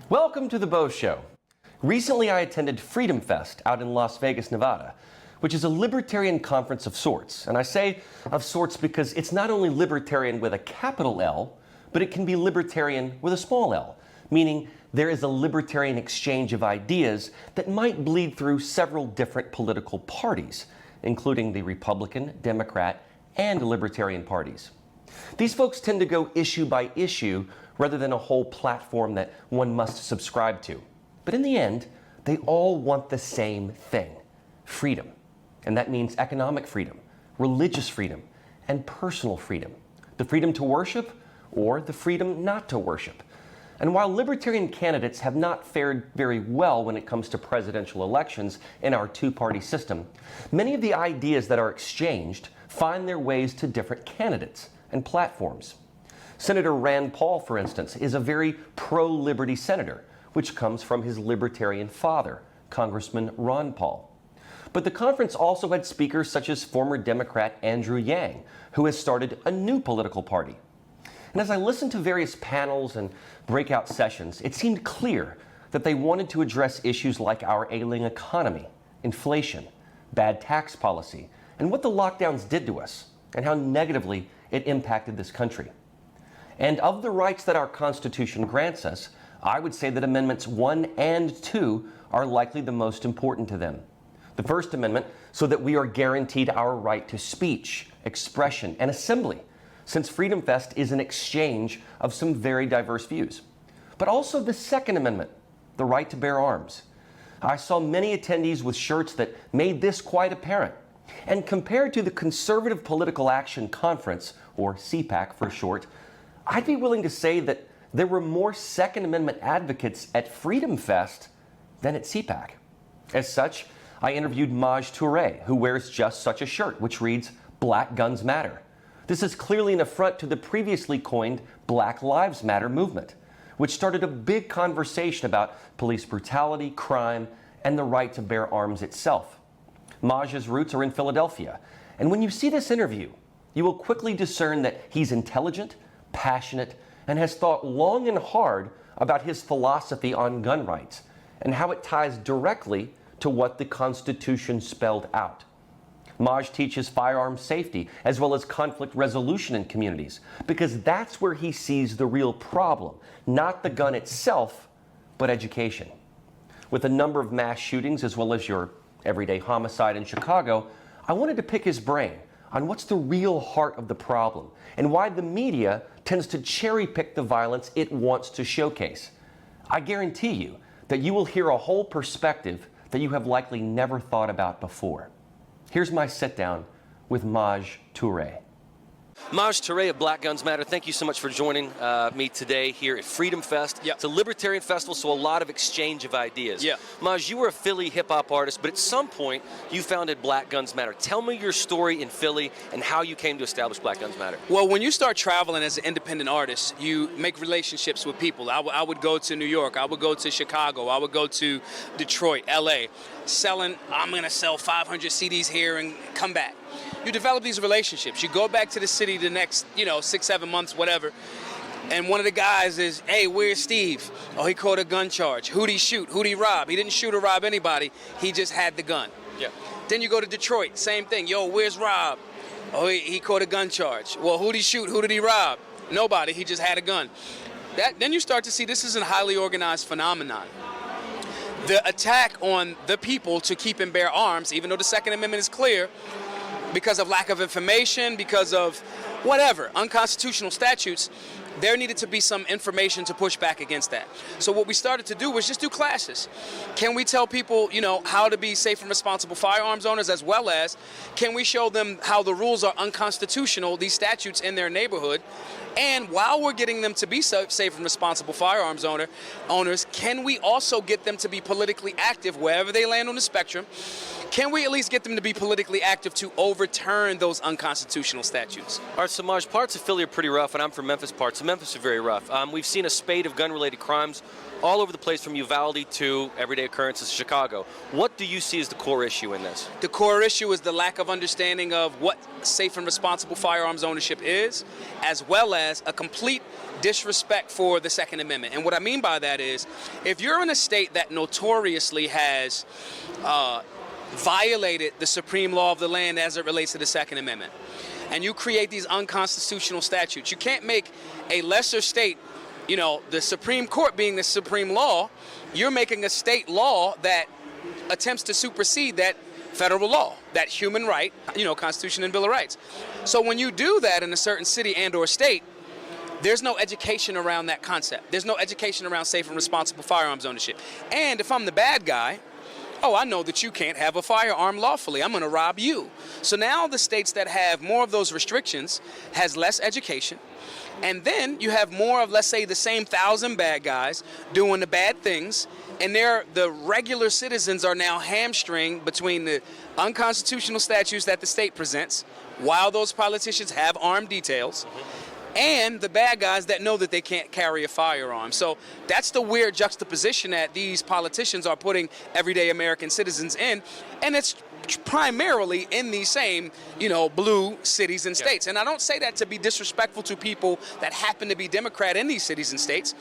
Welcome to the Beau Show. Recently I attended Freedom Fest out in Las Vegas, Nevada, which is a libertarian conference of sorts. And I say of sorts because it's not only libertarian with a capital L, but it can be libertarian with a small l, meaning there is a libertarian exchange of ideas that might bleed through several different political parties, including the Republican, Democrat, and Libertarian parties. These folks tend to go issue by issue rather than a whole platform that one must subscribe to. But in the end, they all want the same thing: freedom. And that means economic freedom, religious freedom, and personal freedom. The freedom to worship or the freedom not to worship. And while libertarian candidates have not fared very well when it comes to presidential elections in our two-party system, many of the ideas that are exchanged find their ways to different candidates and platforms. Senator Rand Paul, for instance, is a very pro-liberty senator, which comes from his libertarian father, Congressman Ron Paul. But the conference also had speakers such as former Democrat Andrew Yang, who has started a new political party. And as I listened to various panels and breakout sessions, it seemed clear that they wanted to address issues like our ailing economy, inflation, bad tax policy, and what the lockdowns did to us, and how negatively it impacted this country. And of the rights that our Constitution grants us, I would say that Amendments 1 and 2 are likely the most important to them. The First Amendment, so that we are guaranteed our right to speech, expression, and assembly, since Freedom Fest is an exchange of some very diverse views. But also the Second Amendment, the right to bear arms. I saw many attendees with shirts that made this quite apparent. And compared to the Conservative Political Action Conference, or CPAC for short, I'd be willing to say that there were more Second Amendment advocates at Freedom Fest than at CPAC. As such, I interviewed Maj Toure, who wears just such a shirt, which reads, "Black Guns Matter." This is clearly an affront to the previously coined Black Lives Matter movement, which started a big conversation about police brutality, crime, and the right to bear arms itself. Maj's roots are in Philadelphia, and when you see this interview, you will quickly discern that he's intelligent, passionate, and has thought long and hard about his philosophy on gun rights and how it ties directly to what the Constitution spelled out. Maj teaches firearms safety as well as conflict resolution in communities because that's where he sees the real problem, not the gun itself, but education. With a number of mass shootings as well as your everyday homicide in Chicago, I wanted to pick his brain on what's the real heart of the problem and why the media tends to cherry pick the violence it wants to showcase. I guarantee you that you will hear a whole perspective that you have likely never thought about before. Here's my sit down with Maj Toure. Maj Toure of Black Guns Matter, thank you so much for joining me today here at Freedom Fest. Yep. It's a libertarian festival, so a lot of exchange of ideas. Yeah. Maj, you were a Philly hip-hop artist, but at some point you founded Black Guns Matter. Tell me your story in Philly and how you came to establish Black Guns Matter. Well, when you start traveling as an independent artist, you make relationships with people. I would go to New York, I would go to Chicago, I would go to Detroit, LA, I'm going to sell 500 CDs here and come back. You develop these relationships. You go back to the city the next, 6-7 months, whatever, and one of the guys is, "Hey, where's Steve? Oh, he caught a gun charge. Who'd he shoot? Who'd he rob? He didn't shoot or rob anybody. He just had the gun." Yeah. Then you go to Detroit, same thing. "Yo, where's Rob? Oh, he caught a gun charge. Well, who'd he shoot? Who did he rob? Nobody. He just had a gun." Then you start to see this is a highly organized phenomenon. The attack on the people to keep and bear arms, even though the Second Amendment is clear, because of lack of information, because of whatever, unconstitutional statutes, there needed to be some information to push back against that. So what we started to do was just do classes. Can we tell people, how to be safe and responsible firearms owners, as well as can we show them how the rules are unconstitutional, these statutes in their neighborhood, and while we're getting them to be safe and responsible firearms owners, can we also get them to be politically active wherever they land on the spectrum? Can we at least get them to be politically active to overturn those unconstitutional statutes? All right, so Maj, parts of Philly are pretty rough, and I'm from Memphis. Parts of Memphis are very rough. We've seen a spate of gun-related crimes all over the place, from Uvalde to everyday occurrences in Chicago. What do you see as the core issue in this? The core issue is the lack of understanding of what safe and responsible firearms ownership is, as well as a complete disrespect for the Second Amendment. And what I mean by that is, if you're in a state that notoriously has violated the supreme law of the land as it relates to the Second Amendment, and you create these unconstitutional statutes, you can't make a lesser state, the Supreme Court being the supreme law, you're making a state law that attempts to supersede that federal law, that human right, Constitution and Bill of Rights. So when you do that in a certain city and or state, there's no education around that concept. There's no education around safe and responsible firearms ownership. And if I'm the bad guy, I know that you can't have a firearm lawfully. I'm going to rob you. So now the states that have more of those restrictions has less education. And then you have more of, let's say, the same 1,000 bad guys doing the bad things, and the regular citizens are now hamstringed between the unconstitutional statutes that the state presents, while those politicians have armed details, and the bad guys that know that they can't carry a firearm. So that's the weird juxtaposition that these politicians are putting everyday American citizens in, and it's primarily in these same, blue cities and states. And I don't say that to be disrespectful to people that happen to be Democrat in these cities and states.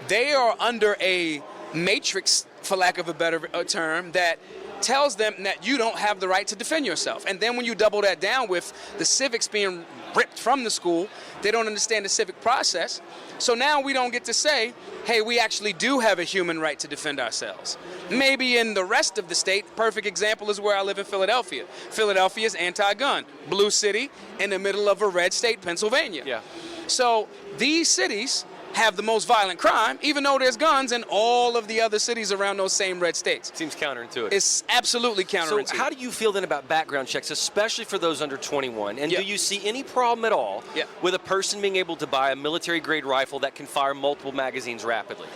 They are under a matrix, for lack of a better term, that tells them that you don't have the right to defend yourself. And then when you double that down with the civics being ripped from the school, they don't understand the civic process. So now we don't get to say, hey, we actually do have a human right to defend ourselves. Maybe in the rest of the state, perfect example is where I live in Philadelphia. Philadelphia is anti-gun, blue city in the middle of a red state, Pennsylvania. Yeah. So these cities have the most violent crime, even though there's guns in all of the other cities around those same red states. Seems counterintuitive. It's absolutely counterintuitive. So how do you feel then about background checks, especially for those under 21? And do you see any problem at all with a person being able to buy a military-grade rifle that can fire multiple magazines rapidly?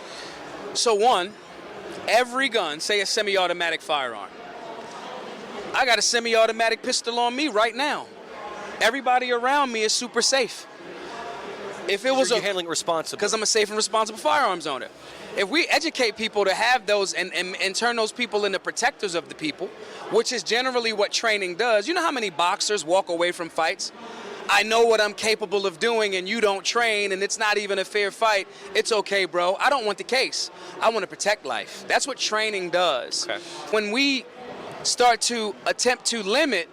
So one, every gun, say a semi-automatic firearm. I got a semi-automatic pistol on me right now. Everybody around me is super safe. If it was you're handling it responsibly. Because I'm a safe and responsible firearms owner. If we educate people to have those and turn those people into protectors of the people, which is generally what training does. You know how many boxers walk away from fights? I know what I'm capable of doing, and you don't train, and it's not even a fair fight. It's okay, bro. I don't want the case. I want to protect life. That's what training does. Okay. When we start to attempt to limit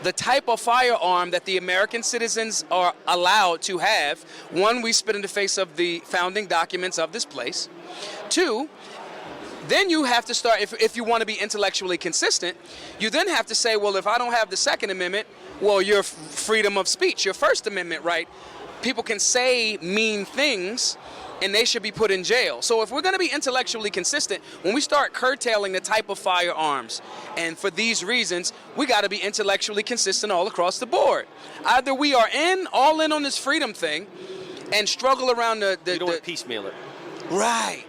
the type of firearm that the American citizens are allowed to have, one, we spit in the face of the founding documents of this place. Two, then you have to start, if you want to be intellectually consistent, you then have to say, well, if I don't have the Second Amendment, well, your freedom of speech, your First Amendment right, people can say mean things, and they should be put in jail. So if we're going to be intellectually consistent, when we start curtailing the type of firearms, and for these reasons, we got to be intellectually consistent all across the board. Either we are all in on this freedom thing, and struggle around the you don't want to piecemeal it. Right.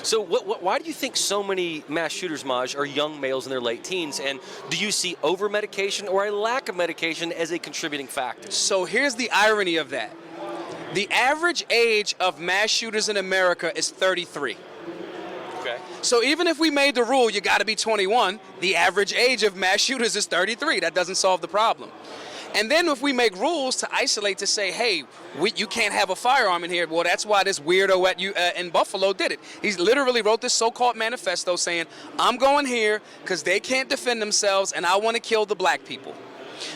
So why do you think so many mass shooters, Maj, are young males in their late teens? And do you see over-medication or a lack of medication as a contributing factor? So here's the irony of that. The average age of mass shooters in America is 33. Okay. So even if we made the rule you got to be 21, the average age of mass shooters is 33. That doesn't solve the problem. And then if we make rules to isolate, to say, hey, you can't have a firearm in here, well, that's why this weirdo in Buffalo did it. He literally wrote this so-called manifesto saying, I'm going here because they can't defend themselves and I want to kill the black people.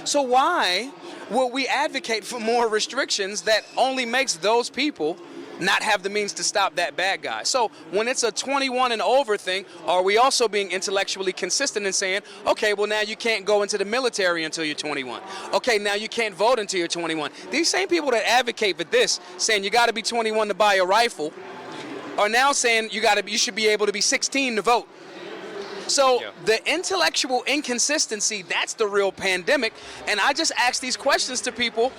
So why will we advocate for more restrictions that only makes those people not have the means to stop that bad guy? So when it's a 21 and over thing, are we also being intellectually consistent in saying, okay, well, now you can't go into the military until you're 21. Okay, now you can't vote until you're 21. These same people that advocate for this, saying you got to be 21 to buy a rifle, are now saying you should be able to be 16 to vote. So the intellectual inconsistency, that's the real pandemic. And I just ask these questions to people.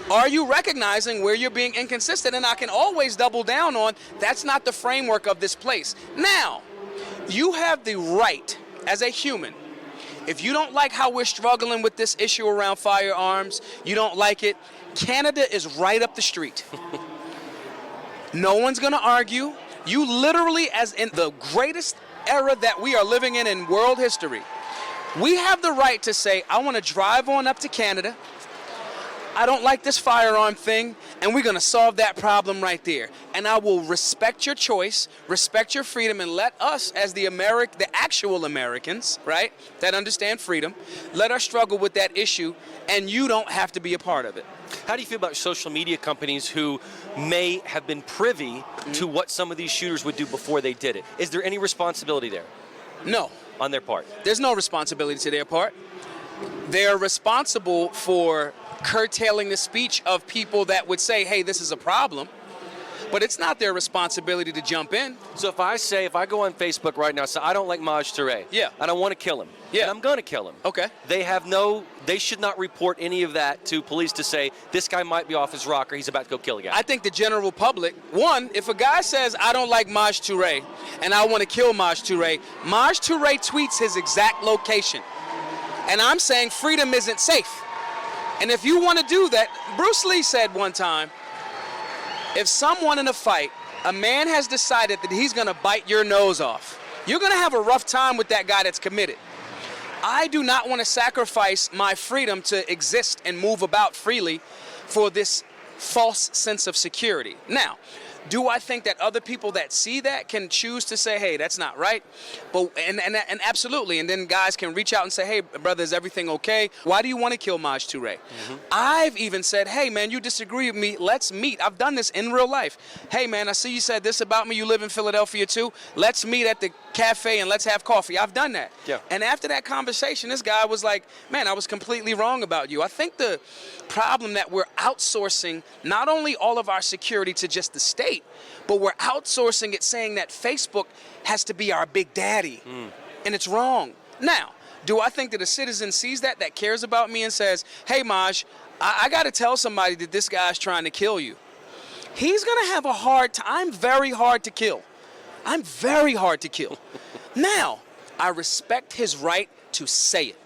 Are you recognizing where you're being inconsistent? And I can always double down on that's not the framework of this place. Now, you have the right as a human, if you don't like how we're struggling with this issue around firearms, you don't like it, Canada is right up the street. No one's going to argue. You literally, as in the greatest era that we are living in world history, we have the right to say, I want to drive on up to Canada. I don't like this firearm thing, and we're going to solve that problem right there. And I will respect your choice, respect your freedom, and let us, as the actual Americans, right, that understand freedom, let us struggle with that issue, and you don't have to be a part of it. How do you feel about social media companies who may have been privy to what some of these shooters would do before they did it? Is there any responsibility there? No. On their part? There's no responsibility to their part. They're responsible for curtailing the speech of people that would say, hey, this is a problem. But it's not their responsibility to jump in. So if I go on Facebook right now, say I don't like Maj Toure. Yeah. And I want to kill him. Yeah. And I'm going to kill him. Okay. They should not report any of that to police to say, this guy might be off his rocker, he's about to go kill a guy. I think the general public, one, if a guy says, I don't like Maj Toure and I want to kill Maj Toure tweets his exact location. And I'm saying freedom isn't safe. And if you want to do that, Bruce Lee said one time, if someone in a fight, a man has decided that he's going to bite your nose off, you're going to have a rough time with that guy that's committed. I do not want to sacrifice my freedom to exist and move about freely for this false sense of security. Now, do I think that other people that see that can choose to say, hey, that's not right? But and absolutely. And then guys can reach out and say, hey, brother, is everything okay? Why do you want to kill Maj Toure? Mm-hmm. I've even said, hey, man, you disagree with me. Let's meet. I've done this in real life. Hey, man, I see you said this about me. You live in Philadelphia, too. Let's meet at the cafe and let's have coffee. I've done that. Yeah. And after that conversation, this guy was like, man, I was completely wrong about you. I think the problem that we're outsourcing not only all of our security to just the state, but we're outsourcing it saying that Facebook has to be our big daddy. And it's wrong. Now, do I think that a citizen sees that cares about me and says, hey, Maj, I got to tell somebody that this guy's trying to kill you? He's going to have a hard time. I'm very hard to kill. I'm very hard to kill. Now, I respect his right to say it.